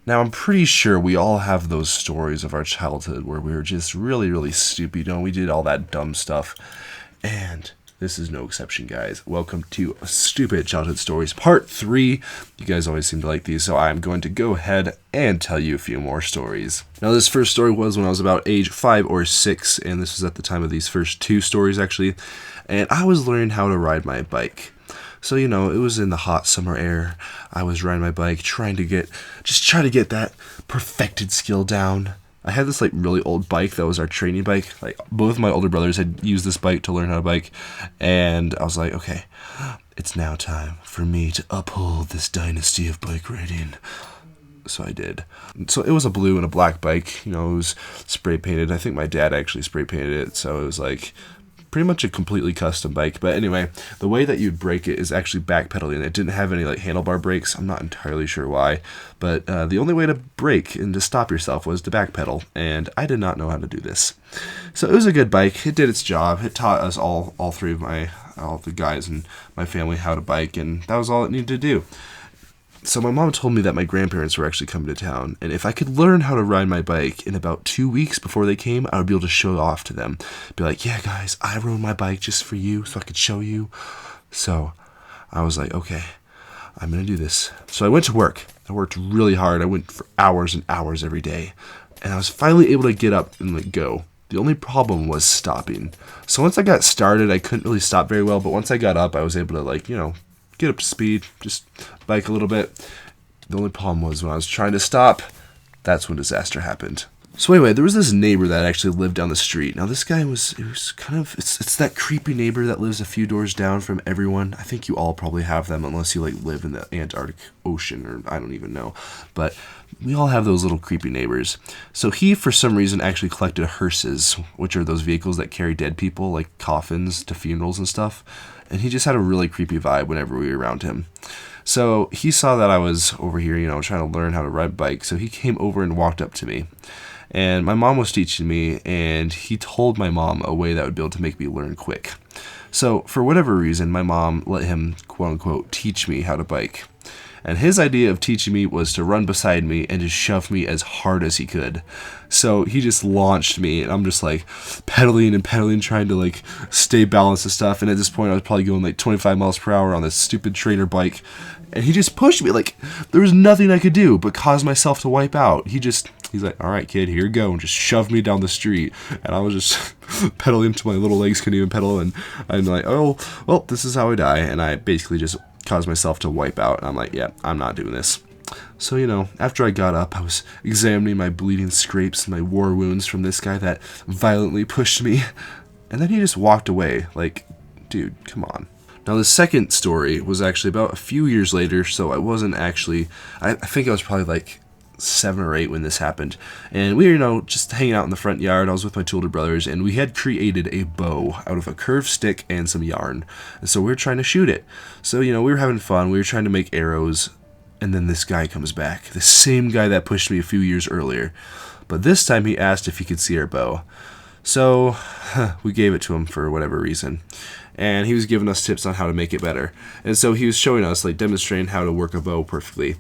Now, I'm pretty sure we all have those stories of our childhood where we were just really, really stupid. You know, we did all that dumb stuff. And this is no exception, guys. Welcome to Stupid Childhood Stories Part 3. You guys always seem to like these, so I'm going to go ahead and tell you a few more stories. Now, this first story was when I was about age 5 or 6, and this was at the time of these first two stories, actually. And I was learning how to ride my bike. So, you know, it was in the hot summer air. I was riding my bike, trying to get that perfected skill down. I had this, really old bike that was our training bike. Both of my older brothers had used this bike to learn how to bike. And I was like, okay, it's now time for me to uphold this dynasty of bike riding. So I did. So it was a blue and a black bike. You know, it was spray painted. I think my dad actually spray painted it. So it was pretty much a completely custom bike. But anyway, the way that you'd brake it is actually backpedaling. It didn't have any handlebar brakes. I'm not entirely sure why, but the only way to brake and to stop yourself was to backpedal, and I did not know how to do this. So it was a good bike. It did its job. It taught us all three of all the guys in my family how to bike, and that was all it needed to do. So my mom told me that my grandparents were actually coming to town, and if I could learn how to ride my bike in about 2 weeks before they came, I would be able to show off to them. Be like, yeah, guys, I rode my bike just for you so I could show you. So I was like, okay, I'm going to do this. So I went to work. I worked really hard. I went for hours and hours every day, and I was finally able to get up and go. The only problem was stopping. So once I got started, I couldn't really stop very well, but once I got up, I was able to, get up to speed, just bike a little bit. The only problem was when I was trying to stop, that's when disaster happened. So anyway, there was this neighbor that actually lived down the street. Now this guy was kind of, it's that creepy neighbor that lives a few doors down from everyone. I think you all probably have them unless you live in the Antarctic Ocean, or I don't even know. But we all have those little creepy neighbors. So he, for some reason, actually collected hearses, which are those vehicles that carry dead people, like coffins to funerals and stuff. And he just had a really creepy vibe whenever we were around him. So he saw that I was over here, trying to learn how to ride a bike. So he came over and walked up to me. And my mom was teaching me, and he told my mom a way that would be able to make me learn quick. So for whatever reason, my mom let him, quote unquote, teach me how to bike. And his idea of teaching me was to run beside me and just shove me as hard as he could. So he just launched me, and I'm just pedaling and pedaling, trying to stay balanced and stuff. And at this point, I was probably going 25 miles per hour on this stupid trainer bike. And he just pushed me. There was nothing I could do but cause myself to wipe out. He's like, all right, kid, here you go, and just shoved me down the street. And I was just pedaling until my little legs couldn't even pedal. And I'm like, oh, well, this is how I die. And I basically just caused myself to wipe out. And I'm like, yeah, I'm not doing this. So, after I got up, I was examining my bleeding scrapes and my war wounds from this guy that violently pushed me. And then he just walked away. Dude, come on. Now, the second story was actually about a few years later, so I wasn't actually, I think I was probably 7 or 8 when this happened. And we were, just hanging out in the front yard. I was with my two older brothers, and we had created a bow out of a curved stick and some yarn. And so we were trying to shoot it. So, we were having fun. We were trying to make arrows. And then this guy comes back, the same guy that pushed me a few years earlier. But this time he asked if he could see our bow. So we gave it to him for whatever reason. And he was giving us tips on how to make it better. And so he was showing us, demonstrating how to work a bow perfectly.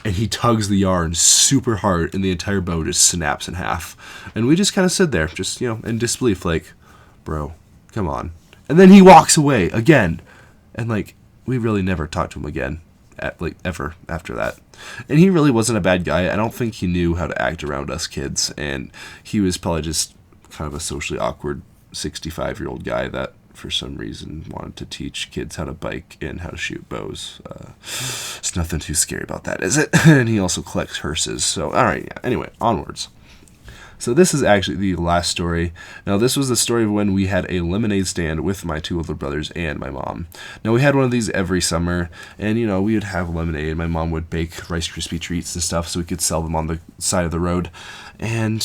And he tugs the yarn super hard, and the entire bow just snaps in half. And we just kind of stood there, just, in disbelief, bro, come on. And then he walks away again. And, we really never talked to him again. Ever after that. And he really wasn't a bad guy. I don't think he knew how to act around us kids, and he was probably just kind of a socially awkward 65-year-old guy that for some reason wanted to teach kids how to bike and how to shoot bows. It's nothing too scary about that, is it? And he also collects hearses. So alright, yeah. Anyway, onwards. So this is actually the last story. Now, this was the story of when we had a lemonade stand with my two older brothers and my mom. Now, we had one of these every summer, and, we would have lemonade. My mom would bake Rice Krispie treats and stuff so we could sell them on the side of the road. And,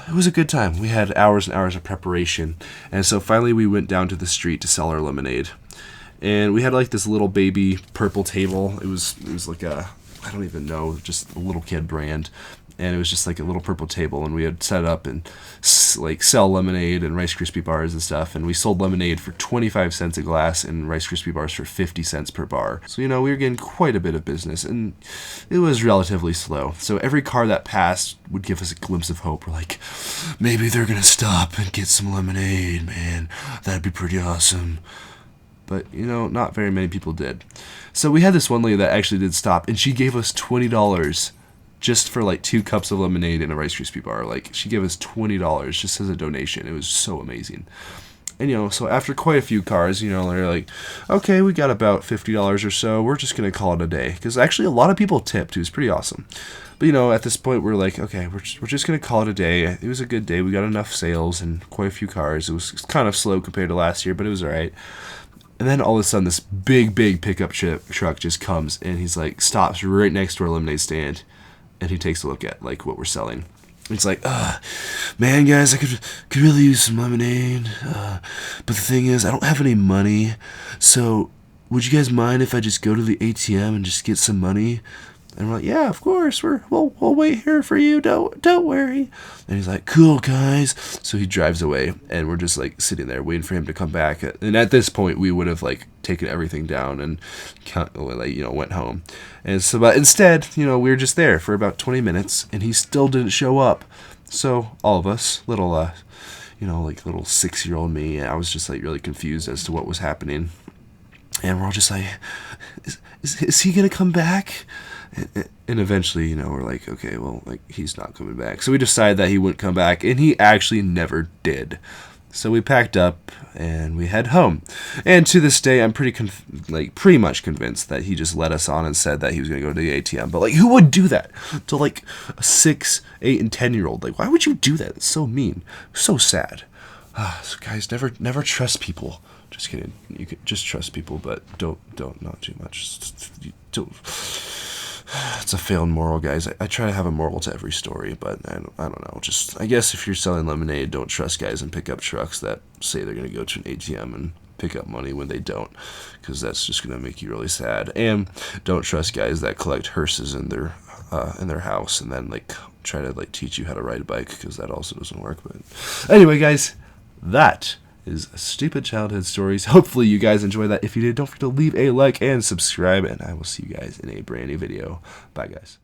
it was a good time. We had hours and hours of preparation. And so finally we went down to the street to sell our lemonade. And we had this little baby purple table. It was like a I don't even know, just a little kid brand. And it was just like a little purple table, and we had set up and like sell lemonade and Rice Krispie bars and stuff. And we sold lemonade for 25 cents a glass and Rice Krispie bars for 50 cents per bar. So, you know, we were getting quite a bit of business, and it was relatively slow. So every car that passed would give us a glimpse of hope. We're like, maybe they're going to stop and get some lemonade, man. That'd be pretty awesome. But, you know, not very many people did. So we had this one lady that actually did stop, and she gave us $20 just for like 2 cups of lemonade and a Rice Krispie bar. Like, she gave us $20 just as a donation. It was so amazing. And, you know, so after quite a few cars, you know, they're like, okay, we got about $50 or so. We're just going to call it a day. Because actually a lot of people tipped. It was pretty awesome. But, you know, at this point, we're like, okay, we're just going to call it a day. It was a good day. We got enough sales and quite a few cars. It was kind of slow compared to last year, but it was all right. And then all of a sudden, this big pickup truck just comes, and he's like, stops right next to our lemonade stand. And he takes a look at like what we're selling. It's like, man, guys, I could really use some lemonade. But the thing is, I don't have any money. So would you guys mind if I just go to the ATM and just get some money? And we're like, yeah, of course. We'll wait here for you. Don't worry. And he's like, cool, guys. So he drives away, and we're just like sitting there waiting for him to come back. And at this point, we would have like taken everything down and went home. And so, but instead, you know, we were just there for about 20 minutes, and he still didn't show up. So all of us, little 6-year-old me, I was just like really confused as to what was happening. And we're all just like, is he gonna come back? And eventually, you know, we're like, okay, well, like, he's not coming back. So we decided that he wouldn't come back, and he actually never did. So we packed up and we head home. And to this day, I'm pretty much convinced that he just let us on and said that he was going to go to the ATM. But like, who would do that to like a 6, 8, and 10-year-old? Like, why would you do that? It's so mean, so sad. So guys, never trust people. Just kidding. You can just trust people, but don't not too much. Don't. It's a failed moral, guys. I try to have a moral to every story, but I don't know. Just, I guess if you're selling lemonade, don't trust guys in pickup trucks that say they're going to go to an ATM and pick up money when they don't, because that's just going to make you really sad. And don't trust guys that collect hearses in their house and then like try to like teach you how to ride a bike, because that also doesn't work. But anyway, guys, that is Stupid Childhood Stories. Hopefully you guys enjoyed that. If you did, don't forget to leave a like and subscribe, and I will see you guys in a brand new video. Bye, guys.